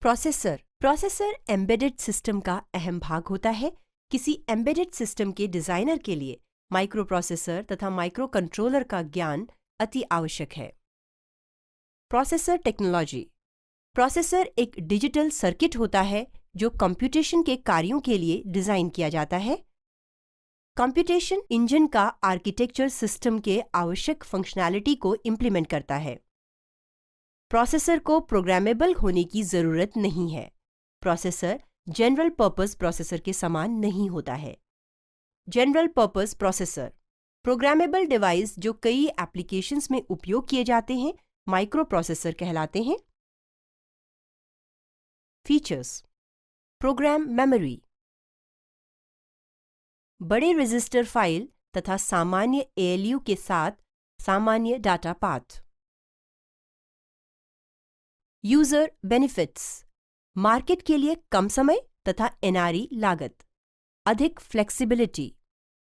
Processor embedded system का अहम भाग होता है। किसी एम्बेडेड सिस्टम के डिजाइनर के लिए माइक्रो प्रोसेसर तथा माइक्रो कंट्रोलर का ज्ञान अति आवश्यक है। Processor technology. प्रोसेसर एक डिजिटल सर्किट होता है जो कंप्यूटेशन के कार्यों के लिए डिजाइन किया जाता है। कंप्यूटेशन इंजन का आर्किटेक्चर सिस्टम के आवश्यक फंक्शनैलिटी को इम्प्लीमेंट करता है। प्रोसेसर को प्रोग्रामेबल होने की जरूरत नहीं है। प्रोसेसर जनरल पर्पस प्रोसेसर के समान नहीं होता है। General purpose processor programmable device जो कई एप्लीकेशंस में उपयोग किए जाते हैं माइक्रो प्रोसेसर कहलाते हैं। फीचर्स। प्रोग्राम मेमोरी, बड़े रजिस्टर फाइल तथा सामान्य ALU के साथ सामान्य data path. User benefits, market के लिए कम समय तथा NRE लागत। अधिक फ्लेक्सिबिलिटी,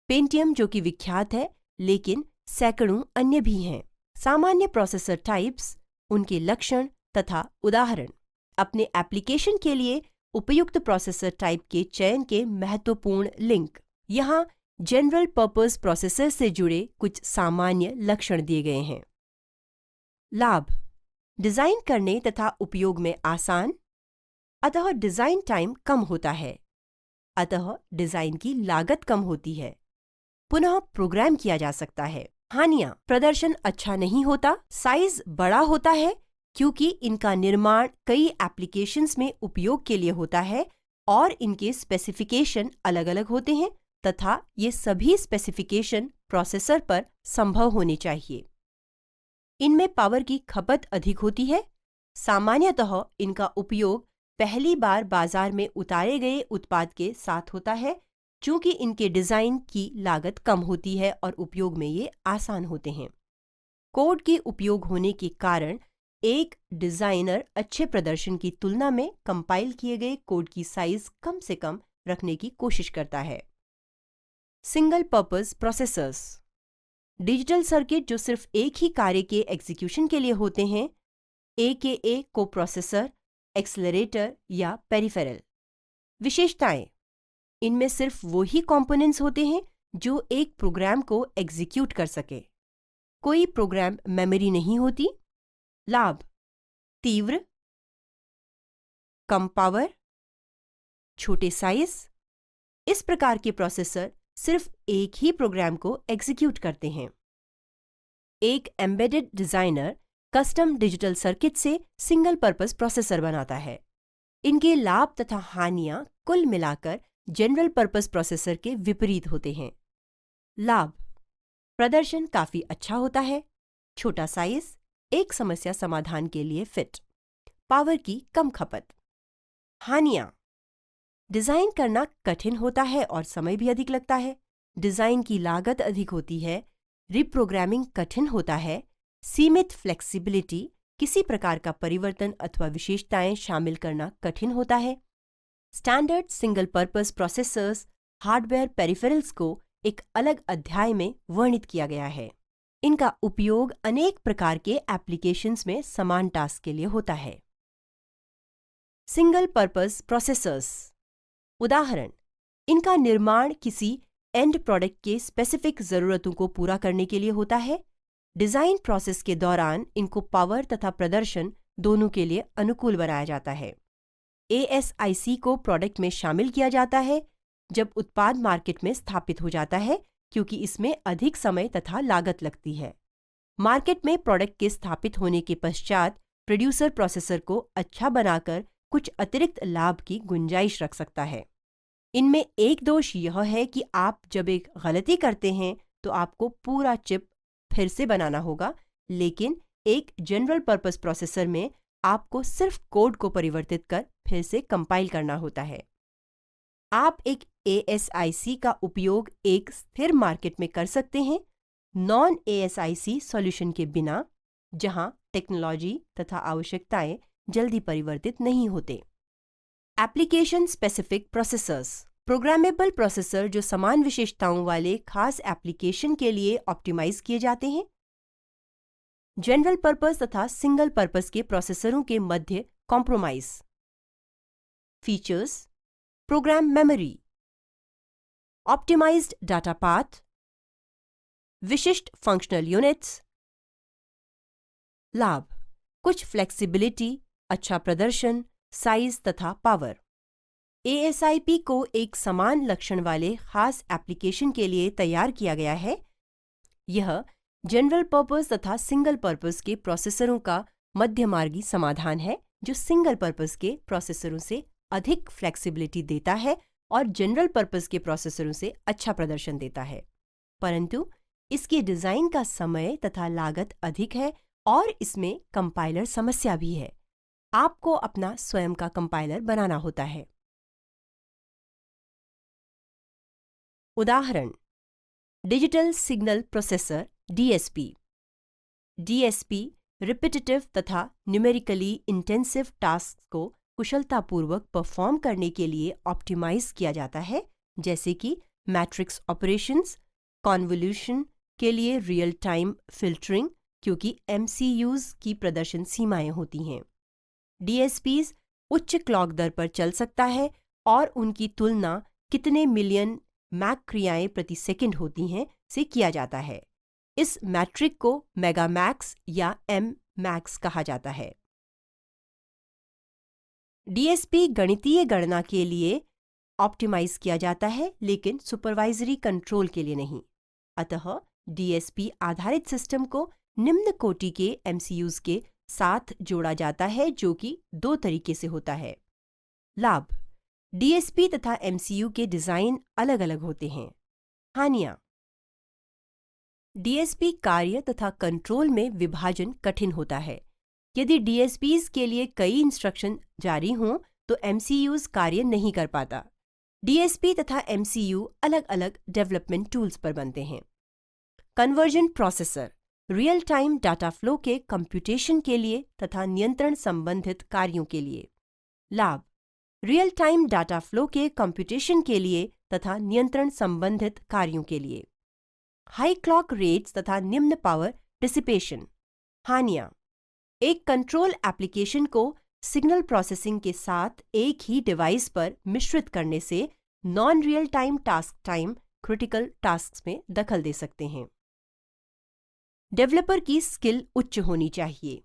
पेंटियम जो कि विख्यात है लेकिन सैकड़ों अन्य भी हैं। सामान्य प्रोसेसर टाइप्स, उनके लक्षण तथा उदाहरण। अपने एप्लीकेशन के लिए उपयुक्त प्रोसेसर टाइप के चयन के महत्वपूर्ण लिंक। यहाँ जनरल पर्पस प्रोसेसर से जुड़े कुछ सामान्य लक्षण दिए गए हैं। लाभ। डिजाइन करने तथा उपयोग में आसान, अतः डिजाइन टाइम कम होता है, अतः डिजाइन की लागत कम होती है, पुनः प्रोग्राम किया जा सकता है। हानियां। प्रदर्शन अच्छा नहीं होता, साइज बड़ा होता है क्योंकि इनका निर्माण कई एप्लीकेशंस में उपयोग के लिए होता है और इनके स्पेसिफिकेशन अलग-अलग होते हैं तथा ये सभी स्पेसिफिकेशन प्रोसेसर पर संभव होने चाहिए। इनमें पावर की खपत अधिक होती है। सामान्यतः इनका उपयोग पहली बार बाजार में उतारे गए उत्पाद के साथ होता है चूंकि इनके डिजाइन की लागत कम होती है और उपयोग में ये आसान होते हैं। कोड के उपयोग होने के कारण एक डिजाइनर अच्छे प्रदर्शन की तुलना में कंपाइल किए गए कोड की साइज कम से कम रखने की कोशिश करता है। Single purpose processors, digital circuit जो सिर्फ एक ही कार्य के एग्जीक्यूशन के लिए होते हैं, AKA कोप्रोसेसर, एक्सेलरेटर या पेरिफेरल। विशेषताएं। इनमें सिर्फ वो ही कंपोनेंट्स होते हैं जो एक प्रोग्राम को एग्जीक्यूट कर सके। कोई प्रोग्राम मेमोरी नहीं होती। लाभ। तीव्र, कम पावर, छोटे साइज। इस प्रकार के प्रोसेसर सिर्फ एक ही प्रोग्राम को एग्जीक्यूट करते हैं। एक embedded designer custom digital circuit से सिंगल पर्पस प्रोसेसर बनाता है। इनके लाभ तथा हानियां कुल मिलाकर जनरल पर्पस प्रोसेसर के विपरीत होते हैं। लाभ। प्रदर्शन काफी अच्छा होता है, छोटा साइज, एक समस्या समाधान के लिए फिट, पावर की कम खपत। हानियां। डिजाइन करना कठिन होता है और समय भी अधिक लगता है। डिजाइन की लागत अधिक होती है। रिप्रोग्रामिंग कठिन होता है। सीमित फ्लेक्सिबिलिटी, किसी प्रकार का परिवर्तन अथवा विशेषताएं शामिल करना कठिन होता है। Standard single purpose processors hardware peripherals को एक अलग अध्याय में वर्णित किया गया है। इनका उपयोग अनेक प्रकार के एप्लीकेशंस में समान टास्क के लिए होता है। Single purpose processors. उदाहरण। इनका निर्माण किसी एंड प्रोडक्ट के स्पेसिफिक जरूरतों को पूरा करने के लिए होता है। डिजाइन प्रोसेस के दौरान इनको पावर तथा प्रदर्शन दोनों के लिए अनुकूल बनाया जाता है। ASIC को प्रोडक्ट में शामिल किया जाता है जब उत्पाद मार्केट में स्थापित हो जाता है क्योंकि इसमें अधिक समय तथा लागत लगती है। मार्केट में प्रोडक्ट के स्थापित होने के पश्चात प्रोड्यूसर प्रोसेसर को अच्छा बनाकर कुछ अतिरिक्त लाभ की गुंजाइश रख सकता है। इनमें एक दोष यह है कि आप जब एक गलती करते हैं तो आपको पूरा चिप फिर से बनाना होगा, लेकिन एक जनरल पर्पस प्रोसेसर में आपको सिर्फ कोड को परिवर्तित कर फिर से कंपाइल करना होता है। आप एक ASIC का उपयोग एक स्थिर मार्केट में कर सकते हैं, नॉन ASIC सॉल्यूशन के बिना, जहां टेक्नोलॉजी तथा आवश्यकताएं जल्दी परिवर्तित नहीं होते। Application specific processors, programmable processor जो समान विशेषताओं वाले खास एप्लीकेशन के लिए ऑप्टिमाइज किए जाते हैं। जनरल पर्पस तथा सिंगल पर्पस के प्रोसेसरों के मध्य compromise. Features, program memory, optimised data path, विशिष्ट फंक्शनल यूनिट्स। लाभ: कुछ फ्लेक्सिबिलिटी, अच्छा प्रदर्शन, साइज तथा पावर। ASIP को एक समान लक्षण वाले खास एप्लीकेशन के लिए तैयार किया गया है। यह जनरल पर्पस तथा सिंगल पर्पस के प्रोसेसरों का मध्यमार्गी समाधान है जो सिंगल पर्पस के प्रोसेसरों से अधिक फ्लेक्सिबिलिटी देता है और जनरल पर्पस के प्रोसेसरों से अच्छा प्रदर्शन देता है, परंतु इसके डिजाइन का समय तथा लागत अधिक है और इसमें कंपाइलर समस्या भी है। आपको अपना स्वयं का कंपाइलर बनाना होता है। उदाहरण: digital signal processor DSP। DSP repetitive तथा न्यूमेरिकली इंटेंसिव टास्क को कुशलतापूर्वक परफॉर्म करने के लिए ऑप्टिमाइज किया जाता है, जैसे कि मैट्रिक्स ऑपरेशंस, कॉन्वोल्यूशन के लिए रियल टाइम फिल्टरिंग, क्योंकि MCUs की प्रदर्शन सीमाएं होती हैं। DSPs उच्च क्लॉक दर पर चल सकता है और उनकी तुलना कितने मिलियन मैक क्रियाएं प्रति सेकंड होती हैं से किया जाता है। इस मैट्रिक को मेगामैक्स या M-मैक्स कहा जाता है। DSP गणितीय गणना के लिए ऑप्टिमाइज किया जाता है, लेकिन सुपरवाइजरी कंट्रोल के लिए नहीं। अतः DSP आधारित सिस्टम को निम्न कोटि के MCUs के साथ जोड़ा जाता है, जो कि दो तरीके से होता है। लाभ: DSP तथा MCU के डिजाइन अलग अलग होते हैं। हानियां: DSP कार्य तथा कंट्रोल में विभाजन कठिन होता है। यदि DSPs के लिए कई इंस्ट्रक्शन जारी हों तो MCUs कार्य नहीं कर पाता। DSP तथा MCU अलग अलग डेवलपमेंट टूल्स पर बनते हैं। Conversion processor real time data flow के कंप्यूटेशन के लिए तथा नियंत्रण संबंधित कार्यों के लिए। लाभ: रियल टाइम डाटा फ्लो के कंप्यूटेशन के लिए तथा नियंत्रण संबंधित कार्यों के लिए। हाई क्लॉक रेट्स तथा निम्न पावर डिसिपेशन। हानियां: एक कंट्रोल एप्लीकेशन को सिग्नल प्रोसेसिंग के साथ एक ही डिवाइस पर मिश्रित करने से non real time task time critical tasks में दखल दे सकते हैं। डेवलपर की स्किल उच्च होनी चाहिए।